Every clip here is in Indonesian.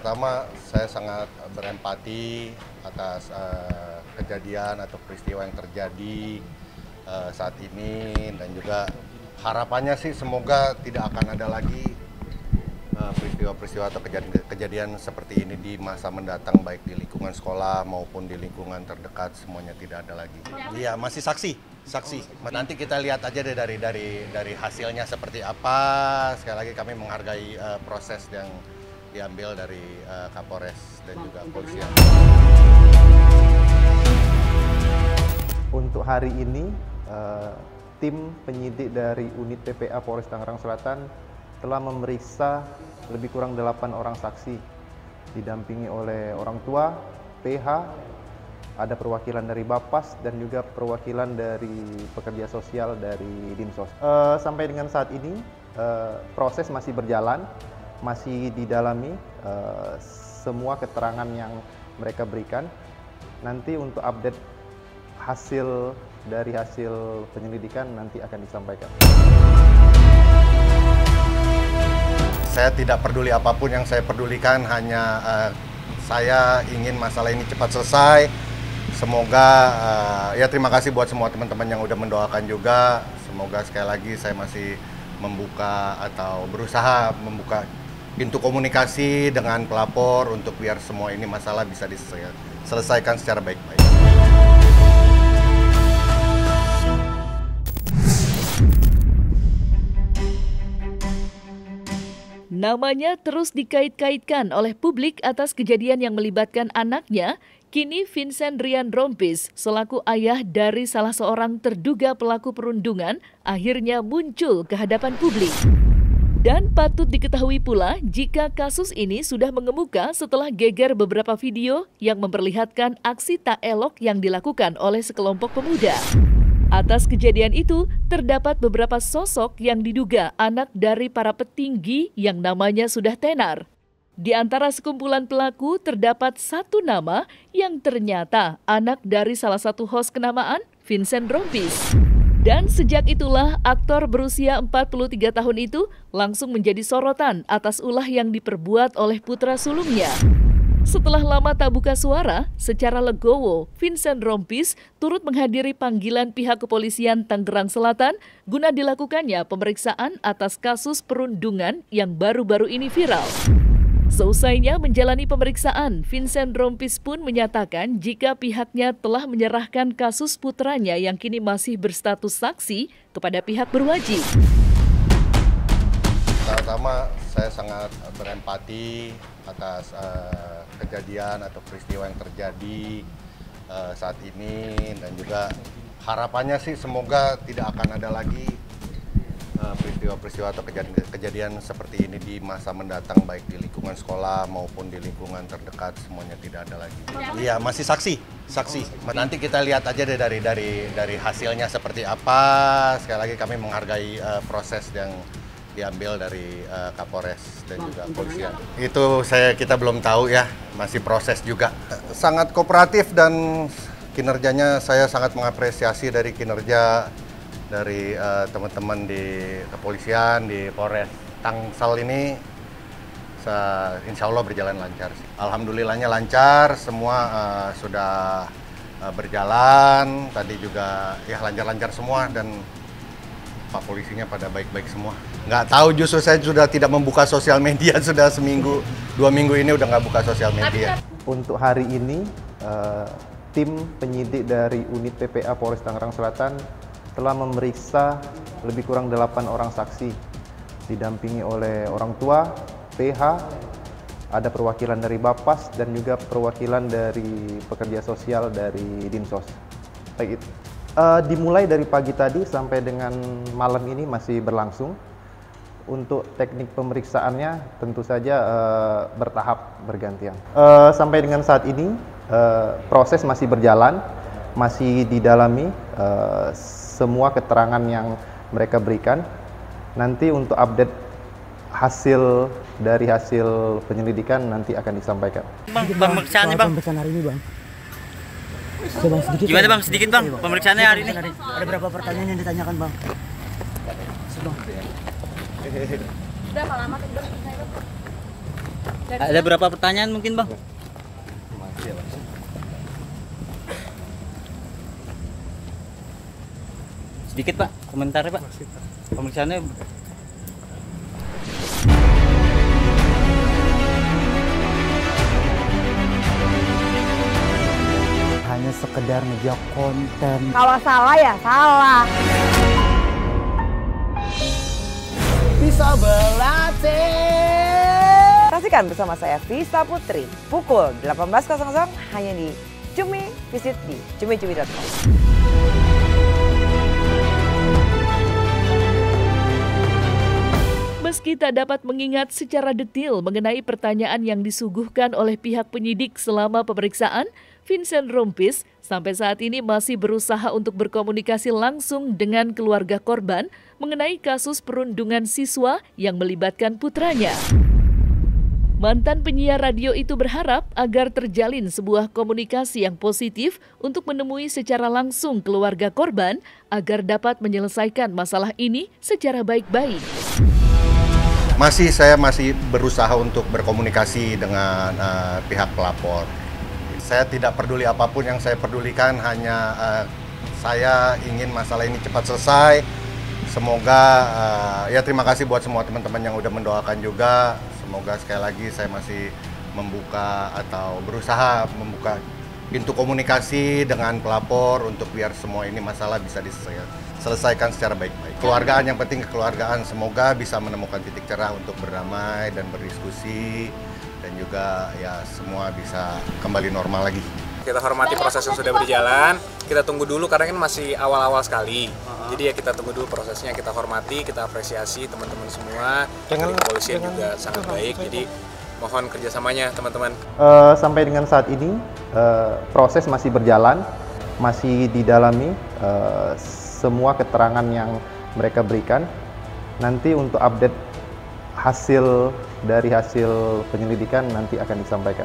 Pertama, saya sangat berempati atas kejadian atau peristiwa yang terjadi saat ini, dan juga harapannya sih semoga tidak akan ada lagi peristiwa-peristiwa atau kejadian seperti ini di masa mendatang, baik di lingkungan sekolah maupun di lingkungan terdekat, semuanya tidak ada lagi. Iya, masih saksi. Nanti kita lihat aja deh dari hasilnya seperti apa. Sekali lagi kami menghargai proses yang diambil dari Kapolres dan juga polisian. Untuk hari ini, tim penyidik dari unit PPA Polres Tangerang Selatan telah memeriksa lebih kurang 8 orang saksi, didampingi oleh orang tua, PH, ada perwakilan dari Bapas, dan juga perwakilan dari pekerja sosial dari Dinsos. Sampai dengan saat ini, proses masih berjalan, masih didalami semua keterangan yang mereka berikan. Nanti untuk update hasil penyelidikan nanti akan disampaikan. Saya tidak peduli apapun, yang saya pedulikan hanya saya ingin masalah ini cepat selesai. Semoga ya terima kasih buat semua teman-teman yang udah mendoakan juga. Semoga sekali lagi saya masih membuka atau berusaha membuka pintu komunikasi dengan pelapor untuk biar semua ini masalah bisa diselesaikan secara baik-baik. Namanya terus dikait-kaitkan oleh publik atas kejadian yang melibatkan anaknya. Kini Vincent Rian Rompis selaku ayah dari salah seorang terduga pelaku perundungan akhirnya muncul ke hadapan publik. Dan patut diketahui pula jika kasus ini sudah mengemuka setelah geger beberapa video yang memperlihatkan aksi tak elok yang dilakukan oleh sekelompok pemuda. Atas kejadian itu, terdapat beberapa sosok yang diduga anak dari para petinggi yang namanya sudah tenar. Di antara sekumpulan pelaku terdapat satu nama yang ternyata anak dari salah satu host kenamaan, Vincent Rompis. Dan sejak itulah aktor berusia 43 tahun itu langsung menjadi sorotan atas ulah yang diperbuat oleh putra sulungnya. Setelah lama tak buka suara, secara legowo, Vincent Rompis turut menghadiri panggilan pihak kepolisian Tangerang Selatan guna dilakukannya pemeriksaan atas kasus perundungan yang baru-baru ini viral. Seusainya menjalani pemeriksaan, Vincent Rompis pun menyatakan jika pihaknya telah menyerahkan kasus putranya yang kini masih berstatus saksi kepada pihak berwajib. Pertama, saya sangat berempati atas kejadian atau peristiwa yang terjadi saat ini, dan juga harapannya sih semoga tidak akan ada lagi peristiwa-peristiwa atau kejadian seperti ini di masa mendatang, baik di lingkungan sekolah maupun di lingkungan terdekat, semuanya tidak ada lagi. Iya, masih saksi. Nanti kita lihat aja deh dari hasilnya seperti apa. Sekali lagi kami menghargai proses yang diambil dari Kapolres dan juga polisian. Itu kita belum tahu ya, masih proses juga. Sangat kooperatif dan kinerjanya saya sangat mengapresiasi dari kinerja dari teman-teman di kepolisian, di Polres Tangsel ini. Insya Allah berjalan lancar sih. Alhamdulillahnya lancar, semua sudah berjalan. Tadi juga ya lancar-lancar semua, dan Pak polisinya pada baik-baik semua. Nggak tahu, justru saya sudah tidak membuka sosial media, sudah seminggu, 2 minggu ini udah nggak buka sosial media. Untuk hari ini, tim penyidik dari unit PPA Polres Tangerang Selatan telah memeriksa lebih kurang 8 orang saksi, didampingi oleh orang tua, PH, ada perwakilan dari Bapas, dan juga perwakilan dari pekerja sosial dari Dinsos. Baik, dimulai dari pagi tadi sampai dengan malam ini masih berlangsung. Untuk teknik pemeriksaannya tentu saja bertahap, bergantian. Sampai dengan saat ini proses masih berjalan, masih didalami semua keterangan yang mereka berikan. Nanti untuk update hasil penyelidikan nanti akan disampaikan. Bang, pemeriksaannya bang. Pemeriksaan hari ini bang. Gimana bang, sedikit bang, pemeriksaannya hari ini? Ada berapa pertanyaan yang ditanyakan bang? Berapa lama tuh? Ada berapa pertanyaan mungkin bang? Sedikit pak, komentarnya pak. Pemeriksaannya Hanya sekedar ngejok konten. Kalau salah ya salah. Bisa berlatih. Saksikan bersama saya Visa Putri pukul 18.00 hanya di Cumi. Visit di cumi-cumi.com. Meski tak dapat mengingat secara detail mengenai pertanyaan yang disuguhkan oleh pihak penyidik selama pemeriksaan, Vincent Rompis sampai saat ini masih berusaha untuk berkomunikasi langsung dengan keluarga korban mengenai kasus perundungan siswa yang melibatkan putranya. Mantan penyiar radio itu berharap agar terjalin sebuah komunikasi yang positif untuk menemui secara langsung keluarga korban agar dapat menyelesaikan masalah ini secara baik-baik. Saya masih berusaha untuk berkomunikasi dengan pihak pelapor. Saya tidak peduli apapun, yang saya pedulikan hanya saya ingin masalah ini cepat selesai. Semoga ya terima kasih buat semua teman-teman yang udah mendoakan juga. Semoga sekali lagi saya masih membuka atau berusaha membuka pintu komunikasi dengan pelapor untuk biar semua ini masalah bisa diselesaikan secara baik-baik. Keluargaan, yang penting kekeluargaan, semoga bisa menemukan titik cerah untuk berdamai dan berdiskusi dan juga ya semua bisa kembali normal lagi. Kita hormati proses yang sudah berjalan, kita tunggu dulu karena kan masih awal-awal sekali. Jadi ya kita tunggu dulu prosesnya, kita hormati, kita apresiasi teman-teman semua. Dari kepolisian juga sangat baik, jadi mohon kerjasamanya teman-teman. Sampai dengan saat ini proses masih berjalan, masih didalami semua keterangan yang mereka berikan. Nanti untuk update dari hasil penyelidikan nanti akan disampaikan.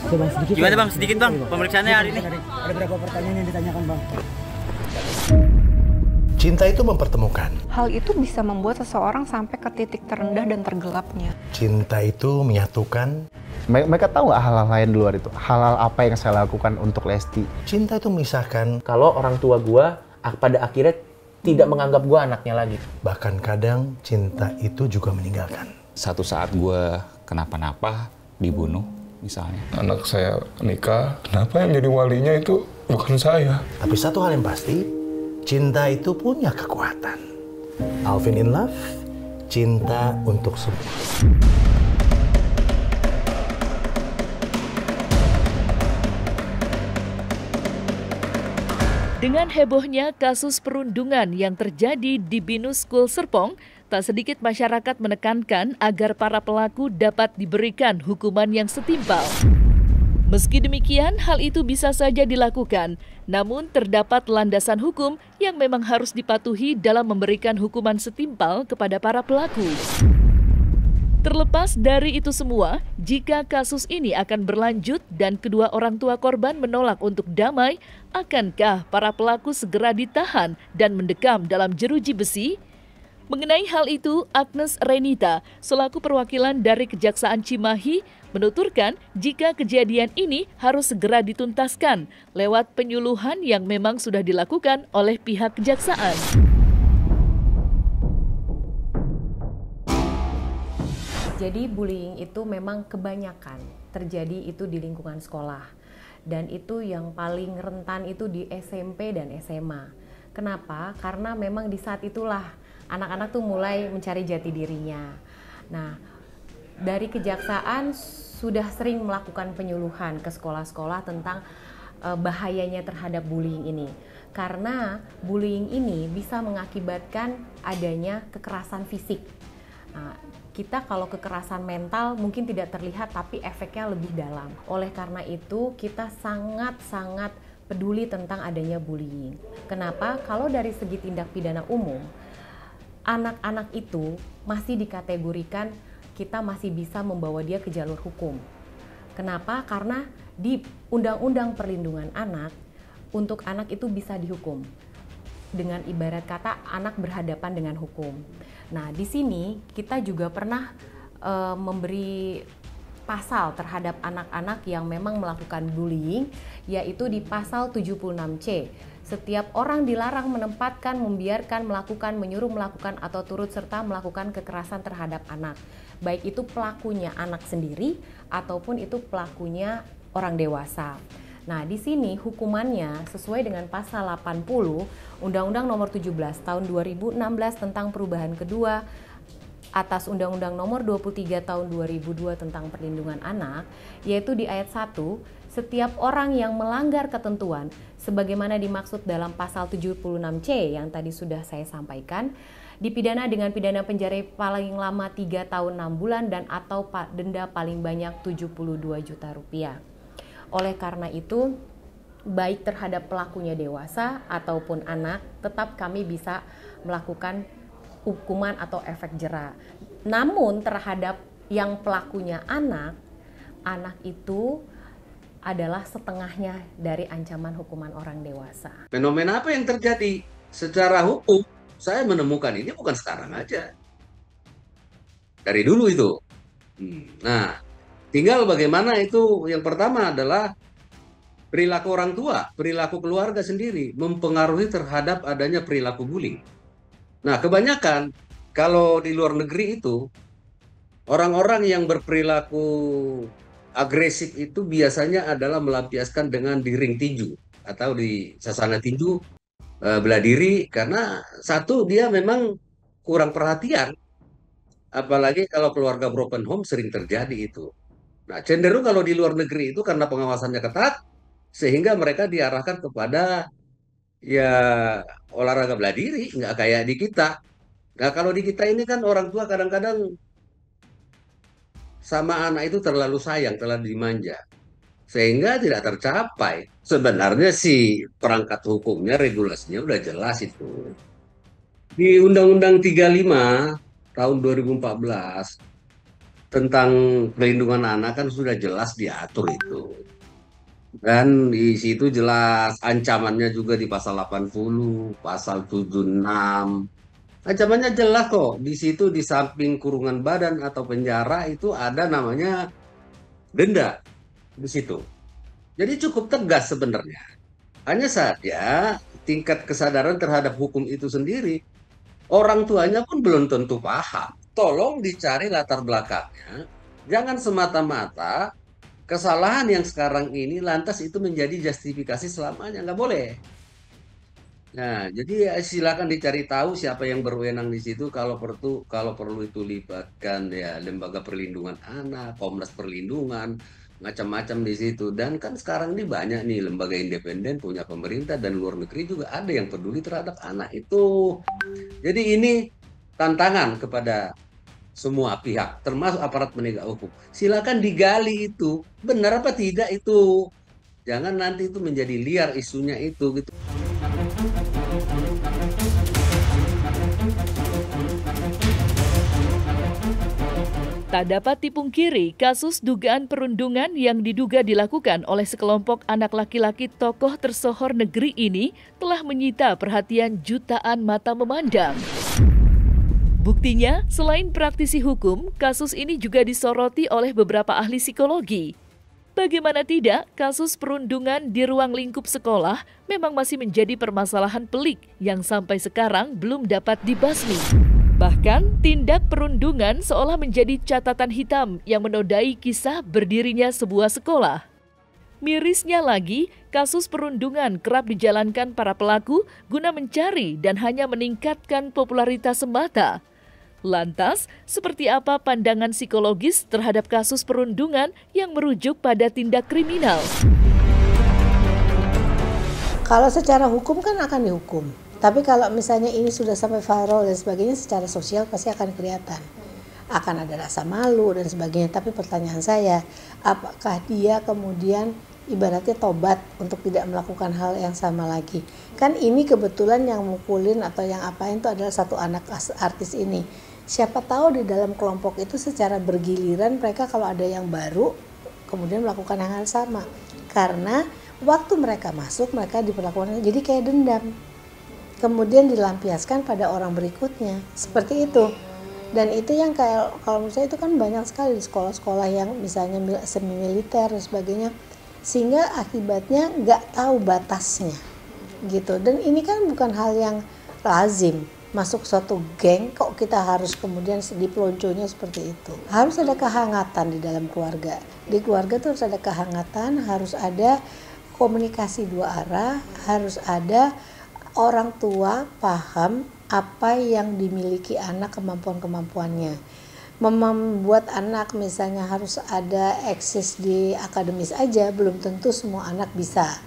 Coba sedikit. gimana bang? Sedikit bang, pemeriksaannya hari ini. Ada berapa pertanyaan yang ditanyakan bang? Cinta itu mempertemukan. Hal itu bisa membuat seseorang sampai ke titik terendah dan tergelapnya. Cinta itu menyatukan. Mereka tahu nggak hal-hal lain di luar itu? Hal-hal apa yang saya lakukan untuk Lesti? Cinta itu memisahkan. Kalau orang tua gua pada akhirnya tidak menganggap gua anaknya lagi. Bahkan kadang cinta itu juga meninggalkan. Satu saat gue kenapa-napa, dibunuh misalnya. Anak saya nikah, kenapa yang jadi walinya itu bukan saya? Tapi satu hal yang pasti, cinta itu punya kekuatan. Alvin in Love, cinta untuk semua. Dengan hebohnya kasus perundungan yang terjadi di Binus School Serpong, tak sedikit masyarakat menekankan agar para pelaku dapat diberikan hukuman yang setimpal. Meski demikian, hal itu bisa saja dilakukan, namun terdapat landasan hukum yang memang harus dipatuhi dalam memberikan hukuman setimpal kepada para pelaku. Terlepas dari itu semua, jika kasus ini akan berlanjut dan kedua orang tua korban menolak untuk damai, akankah para pelaku segera ditahan dan mendekam dalam jeruji besi? Mengenai hal itu, Agnes Renita, selaku perwakilan dari Kejaksaan Cimahi, menuturkan jika kejadian ini harus segera dituntaskan lewat penyuluhan yang memang sudah dilakukan oleh pihak kejaksaan. Jadi bullying itu memang kebanyakan terjadi itu di lingkungan sekolah. Dan itu yang paling rentan itu di SMP dan SMA. Kenapa? Karena memang di saat itulah anak-anak tuh mulai mencari jati dirinya. Nah, dari kejaksaan sudah sering melakukan penyuluhan ke sekolah-sekolah tentang bahayanya terhadap bullying ini. Karena bullying ini bisa mengakibatkan adanya kekerasan fisik. Nah, kita kalau kekerasan mental mungkin tidak terlihat tapi efeknya lebih dalam. Oleh karena itu kita sangat-sangat peduli tentang adanya bullying. Kenapa? Kalau dari segi tindak pidana umum, anak-anak itu masih dikategorikan kita masih bisa membawa dia ke jalur hukum. Kenapa? Karena di Undang-Undang Perlindungan Anak, untuk anak itu bisa dihukum. Dengan ibarat kata anak berhadapan dengan hukum. Nah, di sini kita juga pernah memberi pasal terhadap anak-anak yang memang melakukan bullying, yaitu di pasal 76C. Setiap orang dilarang menempatkan, membiarkan, melakukan, menyuruh melakukan, atau turut serta melakukan kekerasan terhadap anak. Baik itu pelakunya anak sendiri, ataupun itu pelakunya orang dewasa. Nah, di sini hukumannya sesuai dengan pasal 80 Undang-Undang Nomor 17 Tahun 2016 tentang perubahan kedua atas Undang-Undang Nomor 23 Tahun 2002 tentang perlindungan anak, yaitu di ayat 1, setiap orang yang melanggar ketentuan sebagaimana dimaksud dalam pasal 76C yang tadi sudah saya sampaikan, dipidana dengan pidana penjara paling lama 3 tahun 6 bulan dan atau denda paling banyak 72 juta rupiah. Oleh karena itu, baik terhadap pelakunya dewasa ataupun anak, tetap kami bisa melakukan hukuman atau efek jera. Namun terhadap yang pelakunya anak itu adalah setengahnya dari ancaman hukuman orang dewasa. Fenomena apa yang terjadi secara hukum? Saya menemukan ini bukan sekarang aja. Dari dulu itu. Nah, tinggal bagaimana itu, yang pertama adalah perilaku orang tua, perilaku keluarga sendiri mempengaruhi terhadap adanya perilaku bullying. Nah, kebanyakan kalau di luar negeri itu, orang-orang yang berperilaku agresif itu biasanya adalah melampiaskan dengan di ring tinju atau di sasana tinju bela diri, karena satu, dia memang kurang perhatian. Apalagi kalau keluarga broken home sering terjadi itu. Nah, cenderung kalau di luar negeri itu karena pengawasannya ketat, sehingga mereka diarahkan kepada ya olahraga bela diri, nggak kayak di kita. Nah, kalau di kita ini kan orang tua kadang-kadang sama anak itu terlalu sayang, terlalu dimanja, sehingga tidak tercapai. Sebenarnya sih perangkat hukumnya, regulasinya udah jelas itu. Di Undang-Undang 35 tahun 2014 tentang perlindungan anak kan sudah jelas diatur itu. Dan di situ jelas ancamannya juga di pasal 80, pasal 76. Ancamannya jelas kok. Di situ di samping kurungan badan atau penjara itu ada namanya denda di situ. Jadi cukup tegas sebenarnya. Hanya saja tingkat kesadaran terhadap hukum itu sendiri, orang tuanya pun belum tentu paham. Tolong dicari latar belakangnya. Jangan semata-mata kesalahan yang sekarang ini lantas itu menjadi justifikasi selamanya. Nggak boleh. Nah, jadi silakan dicari tahu siapa yang berwenang di situ. Kalau perlu itu libatkan ya lembaga perlindungan anak, Komnas Perlindungan, macam-macam di situ. Dan kan sekarang ini banyak nih lembaga independen punya pemerintah dan luar negeri juga ada yang peduli terhadap anak itu. Jadi ini tantangan kepada semua pihak, termasuk aparat penegak hukum. Silakan digali itu, benar apa tidak itu. Jangan nanti itu menjadi liar isunya itu gitu. Tak dapat dipungkiri, kasus dugaan perundungan yang diduga dilakukan oleh sekelompok anak laki-laki tokoh tersohor negeri ini telah menyita perhatian jutaan mata memandang. Buktinya, selain praktisi hukum, kasus ini juga disoroti oleh beberapa ahli psikologi. Bagaimana tidak, kasus perundungan di ruang lingkup sekolah memang masih menjadi permasalahan pelik yang sampai sekarang belum dapat dibasmi. Bahkan, tindak perundungan seolah menjadi catatan hitam yang menodai kisah berdirinya sebuah sekolah. Mirisnya lagi, kasus perundungan kerap dijalankan para pelaku guna mencari dan hanya meningkatkan popularitas semata. Lantas, seperti apa pandangan psikologis terhadap kasus perundungan yang merujuk pada tindak kriminal? Kalau secara hukum kan akan dihukum. Tapi kalau misalnya ini sudah sampai viral dan sebagainya, secara sosial pasti akan kelihatan. Akan ada rasa malu dan sebagainya. Tapi pertanyaan saya, apakah dia kemudian ibaratnya tobat untuk tidak melakukan hal yang sama lagi? Kan ini kebetulan yang mukulin atau yang apain itu adalah satu anak artis ini. Siapa tahu di dalam kelompok itu secara bergiliran mereka kalau ada yang baru kemudian melakukan hal sama. Karena waktu mereka masuk mereka diperlakukan jadi kayak dendam. Kemudian dilampiaskan pada orang berikutnya. Seperti itu. Dan itu yang kalau menurut saya itu kan banyak sekali di sekolah-sekolah yang misalnya semi militer dan sebagainya, sehingga akibatnya nggak tahu batasnya gitu. Dan ini kan bukan hal yang lazim, masuk suatu geng kok kita harus kemudian dipelonconya seperti itu. Harus ada kehangatan di dalam keluarga. Di keluarga itu harus ada kehangatan, harus ada komunikasi dua arah, harus ada orang tua paham apa yang dimiliki anak, kemampuan-kemampuannya. Membuat anak misalnya harus ada eksis di akademis aja, belum tentu semua anak bisa.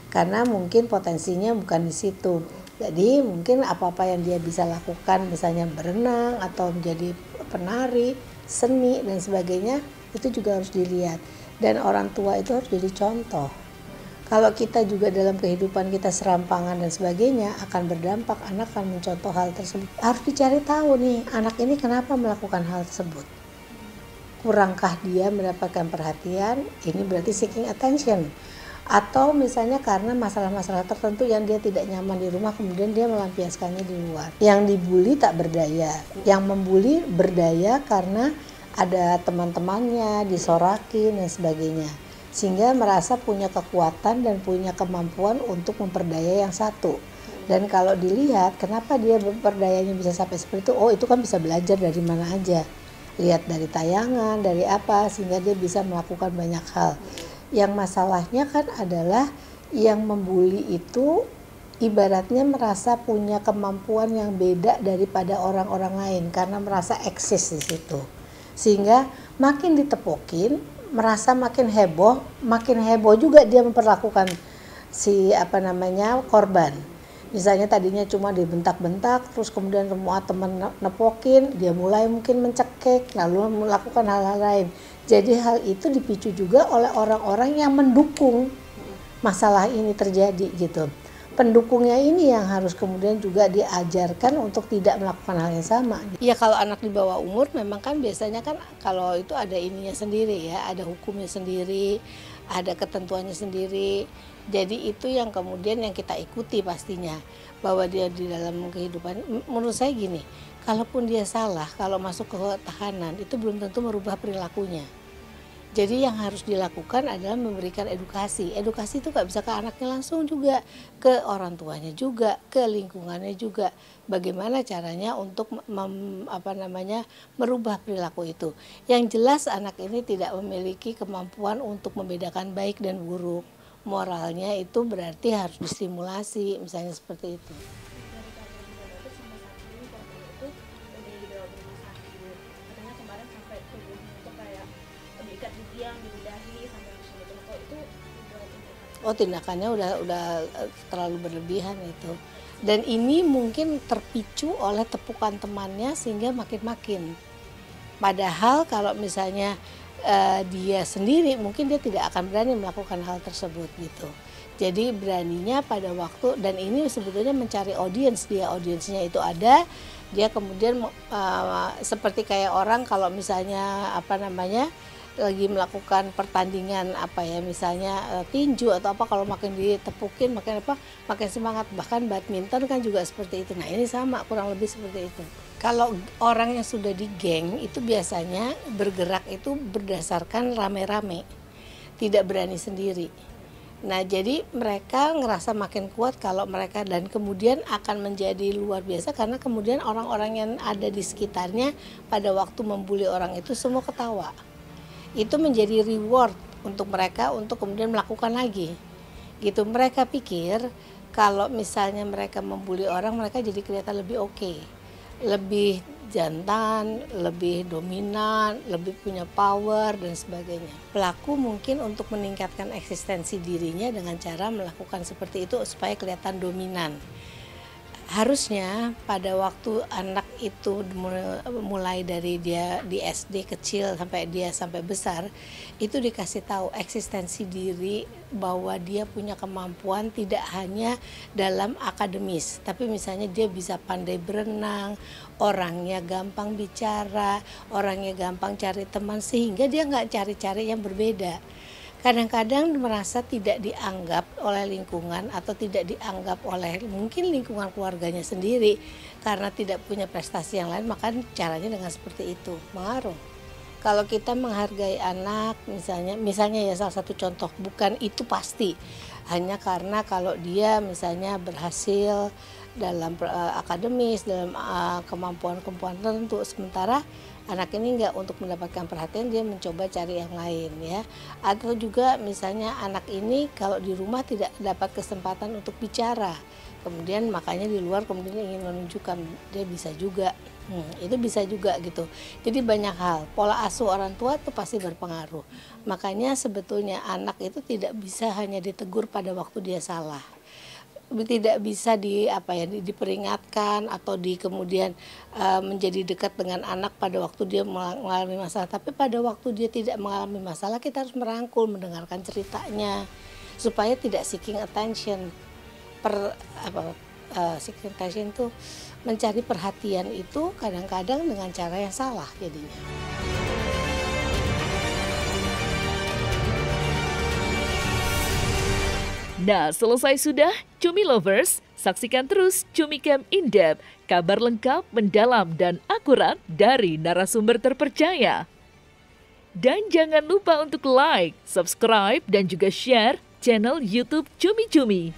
Karena mungkin potensinya bukan di situ. Jadi mungkin apa-apa yang dia bisa lakukan, misalnya berenang atau menjadi penari, seni dan sebagainya, itu juga harus dilihat. Dan orang tua itu harus jadi contoh. Kalau kita juga dalam kehidupan kita serampangan dan sebagainya, akan berdampak, anak akan mencontoh hal tersebut. Harus dicari tahu nih, anak ini kenapa melakukan hal tersebut. Kurangkah dia mendapatkan perhatian, ini berarti seeking attention. Atau misalnya karena masalah-masalah tertentu yang dia tidak nyaman di rumah, kemudian dia melampiaskannya di luar. Yang dibully tak berdaya, yang membuli berdaya karena ada teman-temannya, disorakin dan sebagainya. Sehingga merasa punya kekuatan dan punya kemampuan untuk memperdaya yang satu. Dan kalau dilihat kenapa dia berdayanya bisa sampai seperti itu, oh itu kan bisa belajar dari mana aja. Lihat dari tayangan, dari apa, sehingga dia bisa melakukan banyak hal. Yang masalahnya kan adalah yang membuli itu ibaratnya merasa punya kemampuan yang beda daripada orang-orang lain karena merasa eksis di situ. Sehingga makin ditepokin, merasa makin heboh juga dia memperlakukan si korban. Misalnya tadinya cuma dibentak-bentak, terus kemudian semua teman nepokin, dia mulai mungkin mencekik, lalu melakukan hal-hal lain. Jadi hal itu dipicu juga oleh orang-orang yang mendukung masalah ini terjadi gitu. Pendukungnya ini yang harus kemudian juga diajarkan untuk tidak melakukan hal yang sama. Ya kalau anak di bawah umur memang kan biasanya kan kalau itu ada ininya sendiri ya, ada hukumnya sendiri, ada ketentuannya sendiri. Jadi itu yang kemudian yang kita ikuti pastinya, bahwa dia di dalam kehidupan. Menurut saya gini, kalaupun dia salah, kalau masuk ke tahanan itu belum tentu merubah perilakunya. Jadi yang harus dilakukan adalah memberikan edukasi. Edukasi itu gak bisa ke anaknya langsung juga, ke orang tuanya juga, ke lingkungannya juga. Bagaimana caranya untuk merubah perilaku itu. Yang jelas anak ini tidak memiliki kemampuan untuk membedakan baik dan buruk. Moralnya itu berarti harus distimulasi, misalnya seperti itu. Oh tindakannya udah terlalu berlebihan itu. Dan ini mungkin terpicu oleh tepukan temannya sehingga makin-makin. Padahal kalau misalnya dia sendiri mungkin dia tidak akan berani melakukan hal tersebut gitu. Jadi beraninya pada waktu, dan ini sebetulnya mencari audiens, audiensnya itu ada, dia kemudian seperti kayak orang kalau misalnya lagi melakukan pertandingan misalnya tinju atau apa, kalau makin ditepukin makin semangat. Bahkan badminton kan juga seperti itu. Nah ini sama kurang lebih seperti itu. Kalau orang yang sudah di geng itu biasanya bergerak itu berdasarkan rame-rame, tidak berani sendiri. Nah jadi mereka ngerasa makin kuat kalau mereka, dan kemudian akan menjadi luar biasa karena kemudian orang-orang yang ada di sekitarnya pada waktu membuli orang itu semua ketawa. Itu menjadi reward untuk mereka untuk kemudian melakukan lagi gitu. Mereka pikir kalau misalnya mereka membuli orang, mereka jadi kelihatan lebih oke, lebih jantan, lebih dominan, lebih punya power dan sebagainya. Pelaku mungkin untuk meningkatkan eksistensi dirinya dengan cara melakukan seperti itu supaya kelihatan dominan. Harusnya pada waktu anak itu mulai dari dia di SD kecil sampai dia sampai besar, itu dikasih tahu eksistensi diri, bahwa dia punya kemampuan tidak hanya dalam akademis, tapi misalnya dia bisa pandai berenang, orangnya gampang bicara, orangnya gampang cari teman, sehingga dia nggak cari-cari yang berbeda. kadang-kadang merasa tidak dianggap oleh lingkungan atau tidak dianggap oleh mungkin lingkungan keluarganya sendiri karena tidak punya prestasi yang lain, maka caranya dengan seperti itu mengaruh. Kalau kita menghargai anak, misalnya ya salah satu contoh, bukan itu pasti hanya karena kalau dia misalnya berhasil dalam akademis, dalam kemampuan-kemampuan tertentu, sementara anak ini enggak, untuk mendapatkan perhatian dia mencoba cari yang lain ya. Atau juga misalnya anak ini kalau di rumah tidak dapat kesempatan untuk bicara, kemudian makanya di luar kemudian ingin menunjukkan dia bisa juga. Itu bisa juga gitu. Jadi banyak hal, pola asuh orang tua itu pasti berpengaruh. Makanya sebetulnya anak itu tidak bisa hanya ditegur pada waktu dia salah. Tidak bisa diperingatkan atau kemudian menjadi dekat dengan anak pada waktu dia mengalami masalah. Tapi pada waktu dia tidak mengalami masalah, kita harus merangkul, mendengarkan ceritanya supaya tidak seeking attention. Seeking attention itu mencari perhatian itu kadang-kadang dengan cara yang salah jadinya. Nah, selesai sudah Cumi Lovers, saksikan terus Cumi Camp In-Depth, kabar lengkap, mendalam, dan akurat dari narasumber terpercaya. Dan jangan lupa untuk like, subscribe, dan juga share channel YouTube Cumi Cumi.